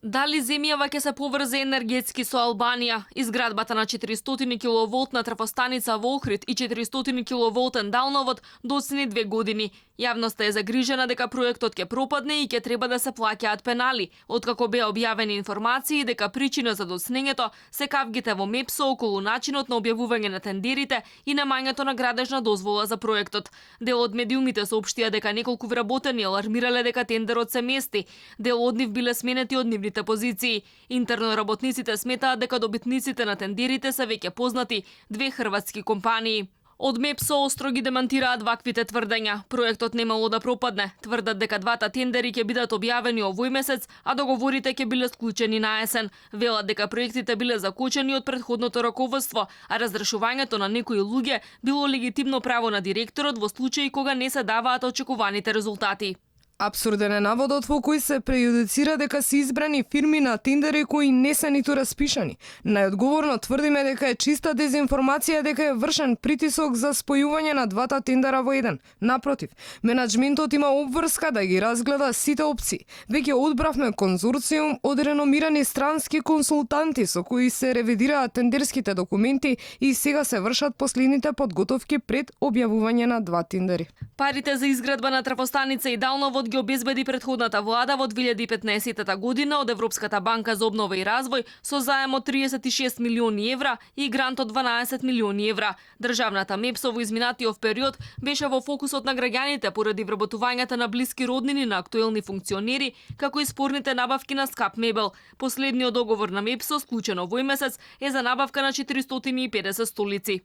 Дали земјава ќе се поврзе енергетски со Албанија? Изградбата на 400 киловолтна трафостаница во Охрид и 400 киловолтен далновод доцни 2 години. Јавноста е загрижена дека проектот ќе пропадне и ќе треба да се плаќаат пенали, откако беа објавени информации дека причина за доцнењето се кавгите во МЕПСО околу начинот на објавување на тендерите и немањето на градежна дозвола за проектот. Дел од медиумите соопштија дека неколку вработени алармирале дека тендерот се мести. Дел од нив биле сменети од нивните позиции. Интерно работниците сметаат дека добитниците на тендерите се веќе познати, 2 хрватски компании. Од МЕПСО остро ги демантираат ваквите тврдења. Проектот немало да пропадне. Тврдат дека двата тендери ќе бидат објавени овој месец, а договорите ќе биле склучени на есен. Велат дека проектите биле закочени од претходното раководство, а разрешувањето на некои луѓе било легитимно право на директорот во случаи кога не се даваат очекуваните резултати. Апсурден е наводот во кој се прејудицира дека се избрани фирми на тендери кои не се ниту распишани. Најодговорно тврдиме дека е чиста дезинформација дека е вршен притисок за спојување на двата тендера во еден. Напротив, менаџментот има обврска да ги разгледа сите опции. Веќе одбравме конзорциум од реномирани странски консултанти со кои се ревидираат тендерските документи и сега се вршат последните подготовки пред објавување на два тендери. Парите за изградба на трафостаница и далновод ги обезбеди претходната влада во 2015 година од Европската банка за обнова и развој со заем од 36 милиони евра и грант од 12 милиони евра. Државната МЕПСО во изминатиот период беше во фокусот на граѓаните поради вработувањата на блиски роднини на актуелни функционери, како и спорните набавки на скап мебел. Последниот договор на МЕПСО, склучен овој месец, е за набавка на 450 столици.